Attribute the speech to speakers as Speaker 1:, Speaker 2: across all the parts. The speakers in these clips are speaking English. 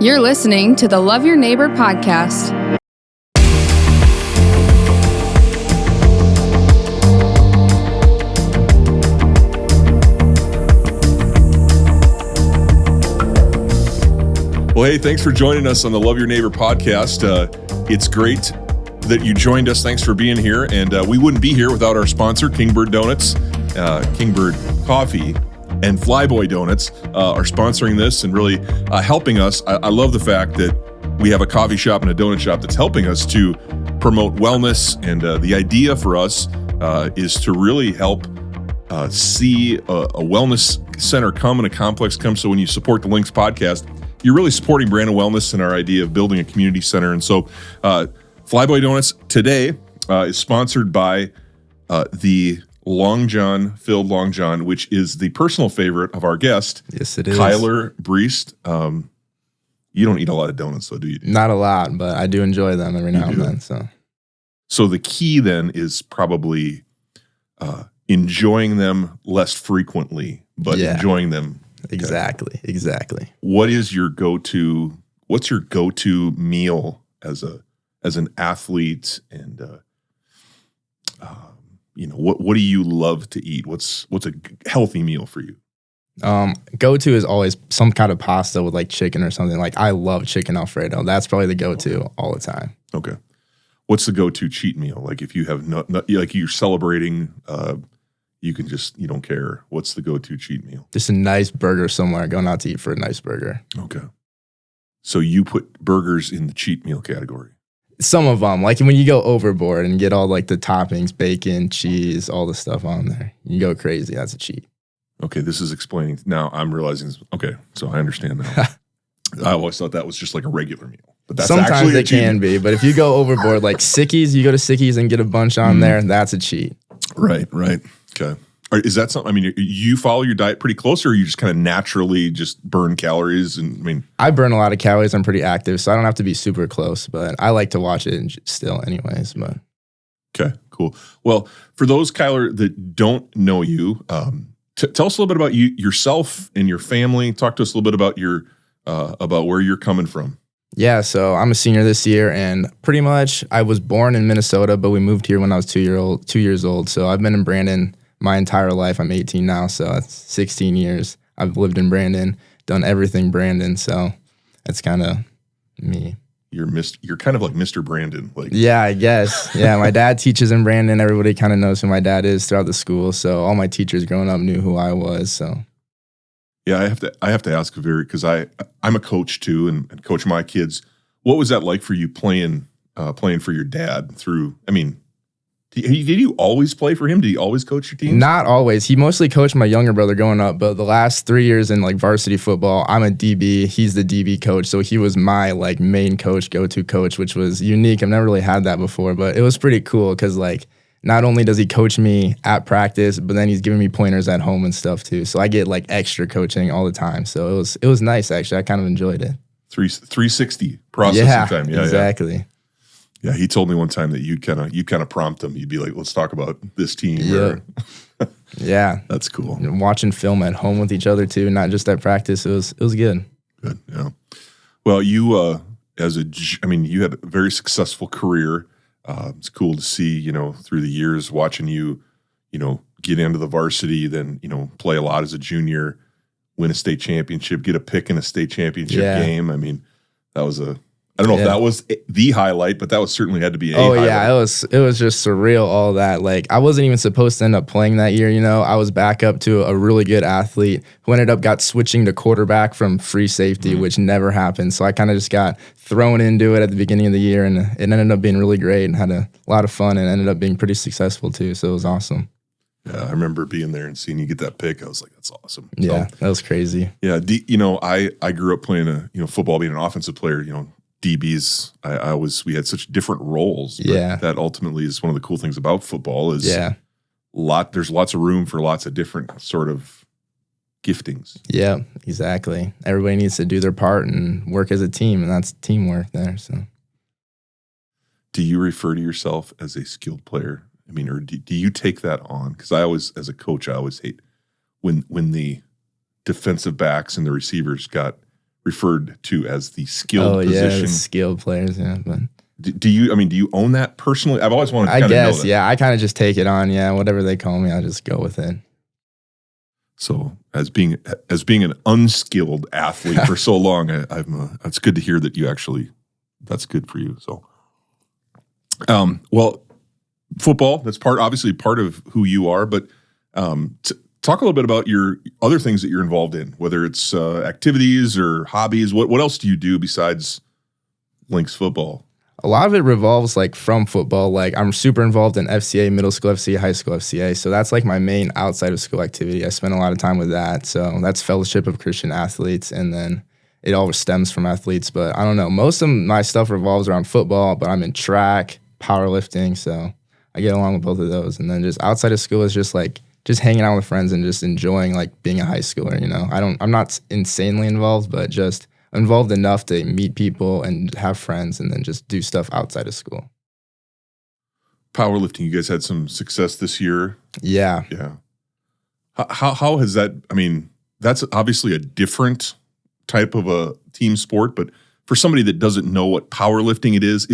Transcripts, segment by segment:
Speaker 1: You're listening to the Love Your Neighbor podcast.
Speaker 2: Well, hey, thanks for joining us on the Love Your Neighbor podcast. It's great that you joined us. Thanks for being here. And we wouldn't be here without our sponsor, Kingbird Donuts, Kingbird Coffee, and Flyboy Donuts are sponsoring this and really helping us. I love the fact that we have a coffee shop and a donut shop that's helping us to promote wellness. And the idea for us is to really help see a wellness center come and a complex come. So when you support the LYNX podcast, you're really supporting brand and wellness and our idea of building a community center. And so Flyboy Donuts today is sponsored by the Long John, filled Long John, which is the personal favorite of our guest.
Speaker 3: Yes, it is.
Speaker 2: Kyler Briest. You don't eat a lot of donuts, though, do you?
Speaker 3: Not a lot, but I do enjoy them every now and then. So
Speaker 2: the key then is probably enjoying them less frequently, but enjoying them.
Speaker 3: Exactly.
Speaker 2: What is your go-to? What's your go-to meal as an athlete, and what do you love to eat? What's a healthy meal for you?
Speaker 3: Go-to is always some kind of pasta with like chicken or something. Like I love chicken Alfredo. That's probably the go-to all the time.
Speaker 2: Okay. What's the go-to cheat meal? Like if you have like you're celebrating, you don't care. What's the go-to cheat meal?
Speaker 3: Just a nice burger somewhere. Going out to eat for a nice burger.
Speaker 2: Okay. So you put burgers in the cheat meal category.
Speaker 3: Some of them, like when you go overboard and get all like the toppings, bacon, cheese, all the stuff on there, you go crazy. That's a cheat.
Speaker 2: Okay, this is explaining. Now I'm realizing. Okay, so I understand now. I always thought that was just like a regular meal, but that's
Speaker 3: sometimes
Speaker 2: actually
Speaker 3: it can be. But if you go overboard, like Sickies, you go to Sickies and get a bunch on there. That's a cheat.
Speaker 2: Right. Okay. Is that something? I mean, you follow your diet pretty close, or you just kind of naturally just burn calories?
Speaker 3: I burn a lot of calories. I'm pretty active, so I don't have to be super close, but I like to watch it still anyways. But
Speaker 2: okay, cool. Well, for those, Kyler, that don't know you, tell us a little bit about yourself and your family. Talk to us a little bit about about where you're coming from.
Speaker 3: Yeah, so I'm a senior this year, and pretty much I was born in Minnesota, but we moved here when I was 2 years old. So I've been in Brandon my entire life. I'm 18 now, so that's 16 years. I've lived in Brandon, done everything Brandon, so that's kind of me.
Speaker 2: You're kind of like Mr. Brandon.
Speaker 3: Yeah, I guess. Yeah, my dad teaches in Brandon. Everybody kind of knows who my dad is throughout the school, so all my teachers growing up knew who I was. So
Speaker 2: yeah, I have to ask because I'm a coach too, and coach my kids. What was that like for you playing for your dad through? I mean, did you always play for him? Did he always coach your team?
Speaker 3: Not always. He mostly coached my younger brother growing up, but the last 3 years in like varsity football, I'm a DB. He's the DB coach, so he was my like main coach, go-to coach, which was unique. I've never really had that before, but it was pretty cool because like not only does he coach me at practice, but then he's giving me pointers at home and stuff too. So I get like extra coaching all the time. So it was nice actually. I kind of enjoyed it.
Speaker 2: 360 processing time. Yeah,
Speaker 3: exactly.
Speaker 2: Yeah, he told me one time that you'd kind of prompt him. You'd be like, "Let's talk about this team."
Speaker 3: Yeah, yeah,
Speaker 2: that's cool.
Speaker 3: And watching film at home with each other too, not just at practice. It was good.
Speaker 2: Good. Yeah. Well, you you had a very successful career. It's cool to see, through the years, watching you, get into the varsity, then play a lot as a junior, win a state championship, get a pick in a state championship game. I mean, that was I don't know if that was the highlight, but that was certainly had to be a highlight.
Speaker 3: Yeah, it was just surreal, all that. Like, I wasn't even supposed to end up playing that year, I was back up to a really good athlete who got switching to quarterback from free safety, which never happened. So I kind of just got thrown into it at the beginning of the year, and it ended up being really great and had a lot of fun and ended up being pretty successful too. So it was awesome.
Speaker 2: Yeah, I remember being there and seeing you get that pick. I was like, that's awesome.
Speaker 3: Yeah, that was crazy.
Speaker 2: Yeah, I grew up playing football, being an offensive player, DBs, we had such different roles. But that ultimately is one of the cool things about football is there's lots of room for lots of different sort of giftings.
Speaker 3: Yeah, exactly. Everybody needs to do their part and work as a team, and that's teamwork there. So,
Speaker 2: do you refer to yourself as a skilled player? I mean, or do you take that on? Because as a coach, I always hate when the defensive backs and the receivers got referred to as the skilled position.
Speaker 3: Yeah, skilled players, yeah. But
Speaker 2: do you own that personally? I've always wanted to kind of know that.
Speaker 3: Yeah. I kind of just take it on, yeah. Whatever they call me, I just go with it.
Speaker 2: So as being an unskilled athlete for so long, it's good to hear that you actually, that's good for you. So, well, football, that's obviously part of who you are, but talk a little bit about your other things that you're involved in, whether it's activities or hobbies. What else do you do besides LYNX football?
Speaker 3: A lot of it revolves like from football. Like I'm super involved in FCA, middle school FCA, high school FCA. So that's like my main outside of school activity. I spend a lot of time with that. So that's Fellowship of Christian Athletes. And then it all stems from athletes. But I don't know. Most of my stuff revolves around football, but I'm in track, powerlifting. So I get along with both of those. And then just outside of school is just hanging out with friends and just enjoying like being a high schooler, you know. I'm not insanely involved, but just involved enough to meet people and have friends and then just do stuff outside of school.
Speaker 2: Powerlifting, you guys had some success this year.
Speaker 3: Yeah.
Speaker 2: Yeah. How has that, I mean, that's obviously a different type of a team sport, but for somebody that doesn't know what powerlifting it is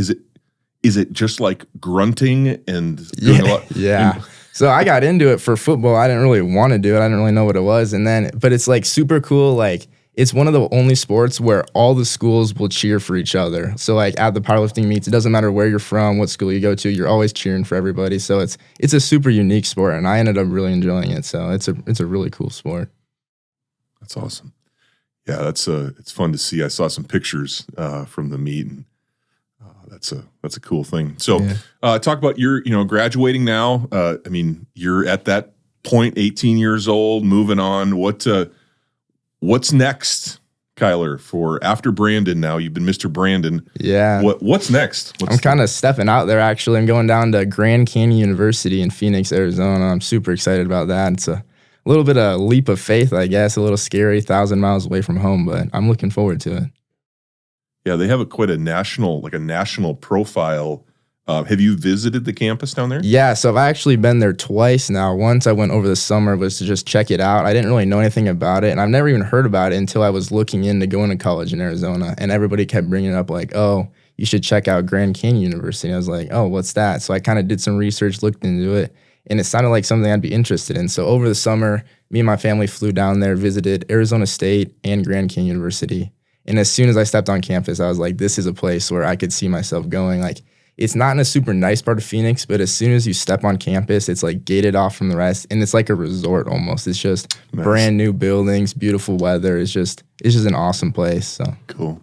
Speaker 2: it just like grunting and doing a lot?
Speaker 3: Yeah. So I got into it for football. I didn't really want to do it. I didn't really know what it was. But it's like super cool. Like it's one of the only sports where all the schools will cheer for each other. So like at the powerlifting meets, it doesn't matter where you're from, what school you go to, you're always cheering for everybody. So it's a super unique sport, and I ended up really enjoying it. So it's a really cool sport.
Speaker 2: That's awesome. Yeah, it's fun to see. I saw some pictures from the meet, and that's a cool thing. So talk about your graduating now. I mean, you're at that point, 18 years old, moving on. What's next, Kyler, for after Brandon now? You've been Mr. Brandon.
Speaker 3: Yeah.
Speaker 2: What's next?
Speaker 3: I'm kind of stepping out there, actually. I'm going down to Grand Canyon University in Phoenix, Arizona. I'm super excited about that. It's a little bit of a leap of faith, I guess, a little scary, 1,000 miles away from home, but I'm looking forward to it.
Speaker 2: Yeah, they have quite a national profile. Have you visited the campus down there?
Speaker 3: Yeah, so I've actually been there twice now. Once I went over the summer was to just check it out. I didn't really know anything about it, and I've never even heard about it until I was looking into going to college in Arizona, and everybody kept bringing it up like, oh, you should check out Grand Canyon University. And I was like, oh, what's that? So I kind of did some research, looked into it, and it sounded like something I'd be interested in. So over the summer, me and my family flew down there, visited Arizona State and Grand Canyon University, and as soon as I stepped on campus, I was like, this is a place where I could see myself going. Like, it's not in a super nice part of Phoenix, but as soon as you step on campus, it's like gated off from the rest, and it's like a resort almost. It's just brand new buildings, beautiful weather. It's just an awesome place. So
Speaker 2: cool.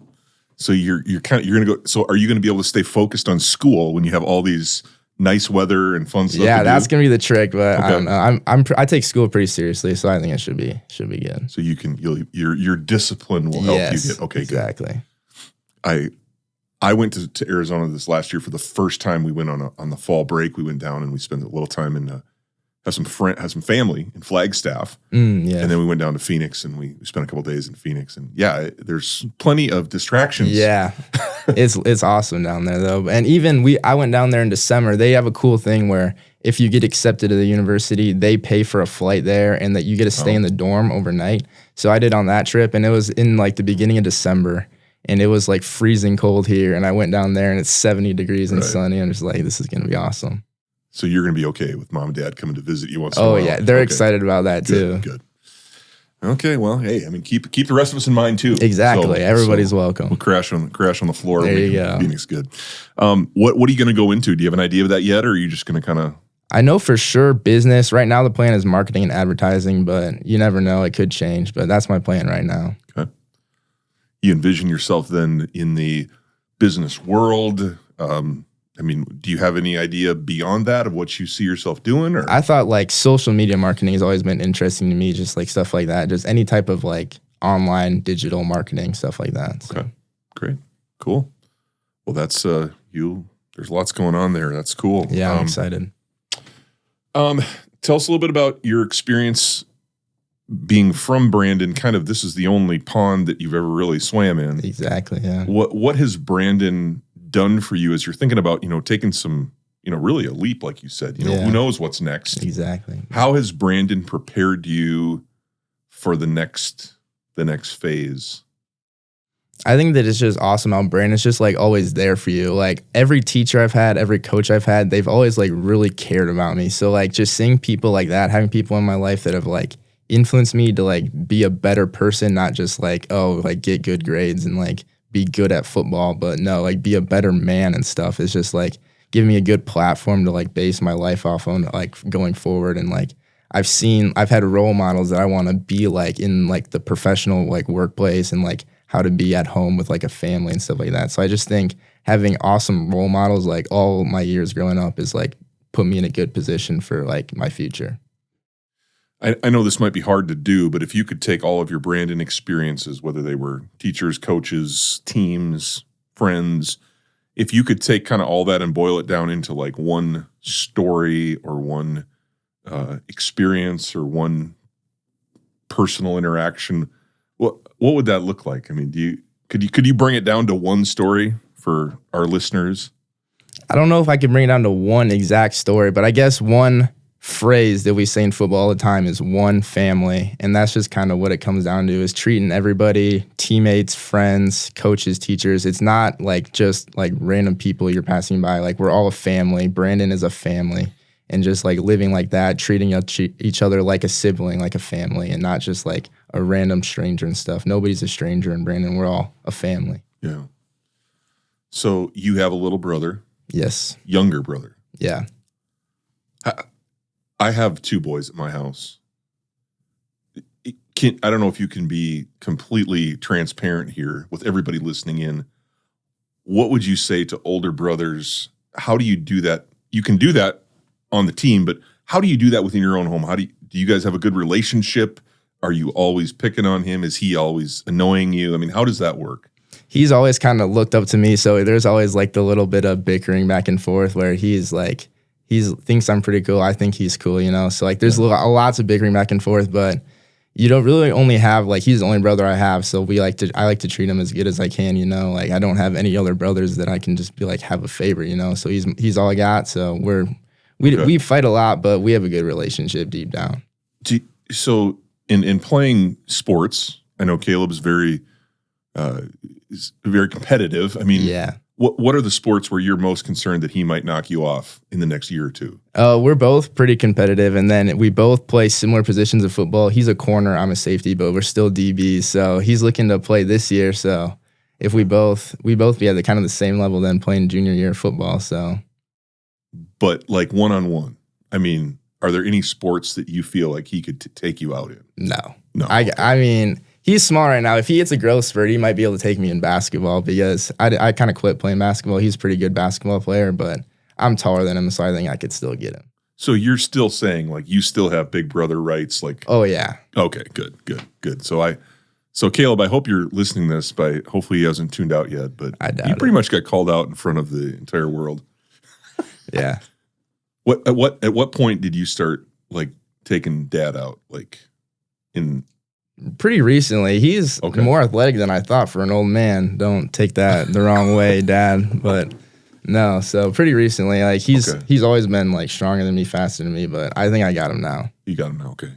Speaker 2: So you're gonna go. So are you gonna be able to stay focused on school when you have all these nice weather and fun stuff?
Speaker 3: Yeah, that's gonna be the trick. But okay. I don't know. I take school pretty seriously, so I think it should be good.
Speaker 2: So your discipline will help you get
Speaker 3: exactly.
Speaker 2: Good. I went to Arizona this last year for the first time. We went on the fall break. We went down and we spent a little time in have some family in Flagstaff. And then we went down to Phoenix and we spent a couple days in Phoenix. And yeah, there's plenty of distractions.
Speaker 3: Yeah, it's awesome down there though. And even I went down there in December. They have a cool thing where if you get accepted to the university, they pay for a flight there and that you get to stay in the dorm overnight. So I did on that trip, and it was in like the beginning of December. And it was like freezing cold here. And I went down there and it's 70 degrees and sunny. I'm just like, this is going to be awesome.
Speaker 2: So you're going to be okay with mom and dad coming to visit you once in a while?
Speaker 3: Oh, yeah. They're excited about that too.
Speaker 2: Good. Okay. Well, hey, I mean, keep the rest of us in mind too.
Speaker 3: Exactly. Everybody's welcome.
Speaker 2: We'll crash on the floor.
Speaker 3: There you go.
Speaker 2: Phoenix good. What are you going to go into? Do you have an idea of that yet? Or are you just going to kind of...
Speaker 3: I know for sure business. Right now the plan is marketing and advertising, but you never know. It could change. But that's my plan right now.
Speaker 2: Okay. You envision yourself then in the business world? I mean, do you have any idea beyond that of what you see yourself doing? Or?
Speaker 3: I thought like social media marketing has always been interesting to me, just like stuff like that, just any type of like online digital marketing, stuff like that. So.
Speaker 2: Okay, great, cool. Well, that's there's lots going on there. That's cool.
Speaker 3: Yeah, I'm excited.
Speaker 2: Tell us a little bit about your experience being from Brandon. Kind of, this is the only pond that you've ever really swam in.
Speaker 3: Exactly. Yeah.
Speaker 2: What has Brandon done for you as you're thinking about taking some really a leap, like you said? Who knows what's next?
Speaker 3: Exactly.
Speaker 2: How has Brandon prepared you for the next phase?
Speaker 3: I think that it's just awesome how Brandon's just like always there for you. Like every teacher I've had, every coach I've had, they've always like really cared about me. So like just seeing people like that, having people in my life that have like influenced me to like be a better person, not just like, oh, like get good grades and like be good at football, but no, like be a better man and stuff. It's just like giving me a good platform to like base my life off on, like going forward. And like I've had role models that I want to be like in like the professional like workplace and like how to be at home with like a family and stuff like that. So I just think having awesome role models like all my years growing up is like put me in a good position for like my future.
Speaker 2: I know this might be hard to do, but if you could take all of your Brandon experiences, whether they were teachers, coaches, teams, friends, if you could take kind of all that and boil it down into like one story or one experience or one personal interaction, what would that look like? I mean, could you bring it down to one story for our listeners?
Speaker 3: I don't know if I can bring it down to one exact story, but I guess one phrase that we say in football all the time is one family. And that's just kind of what it comes down to, is treating everybody, teammates, friends, coaches, teachers. It's not like just like random people you're passing by. Like we're all a family. Brandon is a family. And just like living like that, treating each other like a sibling, like a family, and not just like a random stranger and stuff. Nobody's a stranger in Brandon. We're all a family.
Speaker 2: Yeah. So you have a little brother.
Speaker 3: Yes.
Speaker 2: Younger brother.
Speaker 3: Yeah.
Speaker 2: I have two boys at my house. I don't know if you can be completely transparent here with everybody listening in. What would you say to older brothers? How do you do that? You can do that on the team, but how do you do that within your own home? Do you guys have a good relationship? Are you always picking on him? Is he always annoying you? I mean, how does that work?
Speaker 3: He's always kind of looked up to me, so there's always like the little bit of bickering back and forth where he thinks I'm pretty cool. I think he's cool, you know? So like there's lots of bickering back and forth, but you don't really only have, like, he's the only brother I have, so I like to treat him as good as I can, you know? Like I don't have any other brothers that I can just be like have a favorite, you know? So he's all I got, so we fight a lot, but we have a good relationship deep down.
Speaker 2: So in playing sports, I know Caleb's very competitive. I mean,
Speaker 3: yeah.
Speaker 2: What are the sports where you're most concerned that he might knock you off in the next year or two?
Speaker 3: We're both pretty competitive, and then we both play similar positions of football. He's a corner, I'm a safety, but we're still DBs. So he's looking to play this year. So if we both be at the kind of the same level then playing junior year football. So,
Speaker 2: but like one-on-one, I mean, are there any sports that you feel like he could take you out in?
Speaker 3: No.
Speaker 2: Okay.
Speaker 3: I mean, he's small right now. If he hits a growth spurt, he might be able to take me in basketball because I kind of quit playing basketball. He's a pretty good basketball player, but I'm taller than him, so I think I could still get him.
Speaker 2: So you're still saying like you still have big brother rights? Like,
Speaker 3: oh yeah.
Speaker 2: Okay, good. So Caleb, I hope you're listening to this. Hopefully he hasn't tuned out yet, but you pretty much got called out in front of the entire world.
Speaker 3: Yeah.
Speaker 2: At what point did you start like taking dad out? Like in
Speaker 3: pretty recently. He's more athletic than I thought for an old man. Don't take that the wrong way, Dad. But no, so pretty recently, like he's always been like stronger than me, faster than me. But I think I got him now.
Speaker 2: You got him now, okay?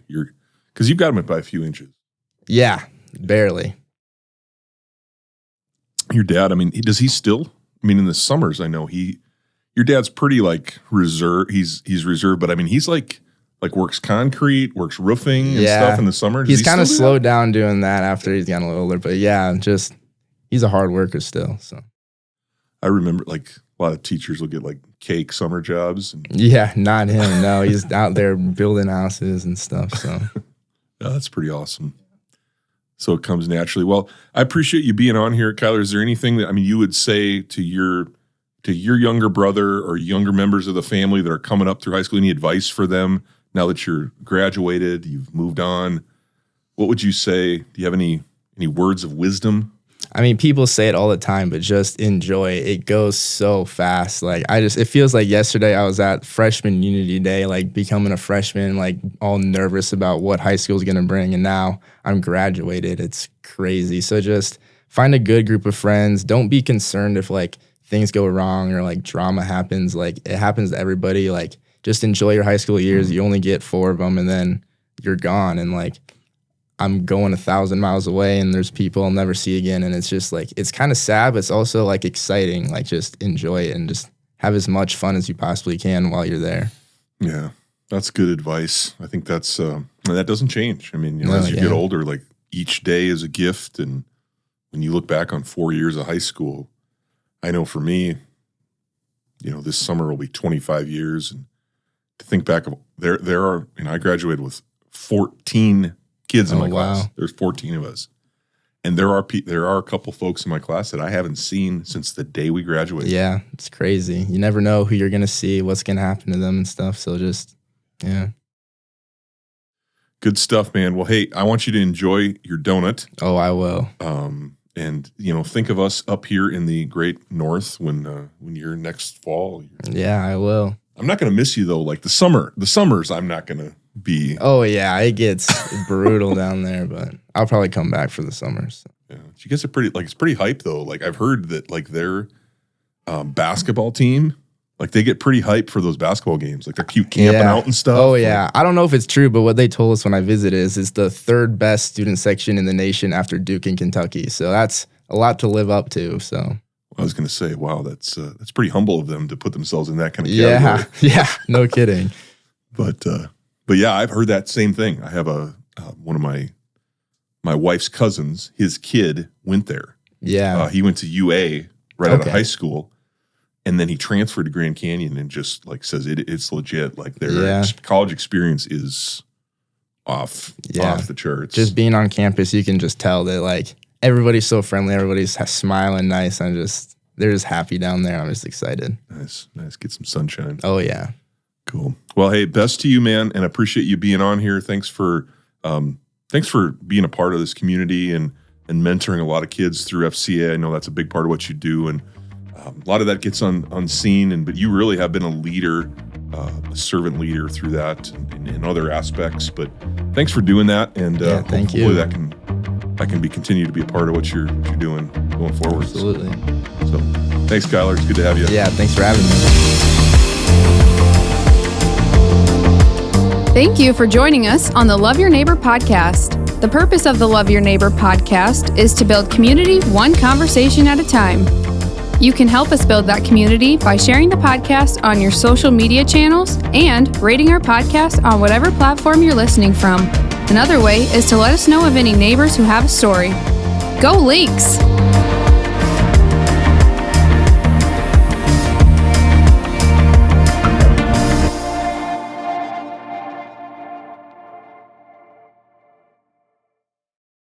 Speaker 2: Because you've got him by a few inches.
Speaker 3: Yeah, barely.
Speaker 2: Your dad, I mean, does he still? I mean, in the summers, I know your dad's pretty like reserved. He's reserved, but I mean, he's like works concrete, works roofing and stuff in the summer.
Speaker 3: He's kind of slowed down doing that after he's gotten a little older, but yeah, he's a hard worker still. So
Speaker 2: I remember like a lot of teachers will get like cake summer jobs.
Speaker 3: Yeah, not him. No, he's out there building houses and stuff. So
Speaker 2: yeah, that's pretty awesome. So it comes naturally. Well, I appreciate you being on here, Kyler. Is there anything that you would say to your younger brother or younger members of the family that are coming up through high school? Any advice for them now that you're graduated, you've moved on? What would you say? Do you have any words of wisdom?
Speaker 3: I mean, people say it all the time, but just enjoy it. It goes so fast. Like it feels like yesterday I was at freshman unity day, like becoming a freshman, like all nervous about what high school is going to bring. And now I'm graduated. It's crazy. So just find a good group of friends. Don't be concerned if like things go wrong or like drama happens. Like it happens to everybody. Like just enjoy your high school years. You only get 4 of them and then you're gone. And like I'm going 1,000 miles away and there's people I'll never see again. And it's just like, it's kind of sad, but it's also like exciting. Like just enjoy it and just have as much fun as you possibly can while you're there.
Speaker 2: Yeah, that's good advice. I think that's, that doesn't change. I mean, as you get older, like each day is a gift. And when you look back on 4 years of high school, I know for me, this summer will be 25 years. And to think back of there are, I graduated with 14 kids in my class. There's 14 of us. And there are a couple folks in my class that I haven't seen since the day we graduated.
Speaker 3: Yeah, it's crazy. You never know who you're going to see, what's going to happen to them and stuff. So just, yeah.
Speaker 2: Good stuff, man. Well, hey, I want you to enjoy your donut.
Speaker 3: Oh, I will.
Speaker 2: And, think of us up here in the great north when you're next fall.
Speaker 3: Yeah, I will.
Speaker 2: I'm not going to miss you, though. Like the summers, I'm not going to be.
Speaker 3: Oh, yeah, it gets brutal down there, but I'll probably come back for the summers. So.
Speaker 2: Yeah, you guys are it's pretty hype, though. Like I've heard that like their basketball team, like they get pretty hype for those basketball games. Like they're cute camping out and stuff.
Speaker 3: Oh, yeah. I don't know if it's true, but what they told us when I visited is it's the third best student section in the nation after Duke and Kentucky. So that's a lot to live up to. So
Speaker 2: I was going to say, wow, that's pretty humble of them to put themselves in that kind of category.
Speaker 3: Yeah, no kidding.
Speaker 2: But yeah, I've heard that same thing. I have one of my wife's cousins, his kid went there.
Speaker 3: Yeah.
Speaker 2: He went to UA right out of high school. And then he transferred to Grand Canyon and just like says it's legit. Like their college experience is off the charts.
Speaker 3: Just being on campus, you can just tell that like everybody's so friendly, everybody's smiling nice. They're just happy down there. I'm just excited.
Speaker 2: Nice. Get some sunshine.
Speaker 3: Oh yeah.
Speaker 2: Cool. Well, hey, best to you, man, and I appreciate you being on here. Thanks for being a part of this community and mentoring a lot of kids through FCA. I know that's a big part of what you do, and a lot of that gets unseen, but you really have been a leader, a servant leader through that and in other aspects. But thanks for doing that, and
Speaker 3: thank
Speaker 2: hopefully
Speaker 3: you.
Speaker 2: that can continue to be a part of what you're doing going forward.
Speaker 3: Absolutely.
Speaker 2: So thanks, Kyler. It's good to have you.
Speaker 3: Yeah, thanks for having me.
Speaker 1: Thank you for joining us on the Love Your Neighbor podcast. The purpose of the Love Your Neighbor podcast is to build community one conversation at a time. You can help us build that community by sharing the podcast on your social media channels and rating our podcast on whatever platform you're listening from. Another way is to let us know of any neighbors who have a story. Go LYNX!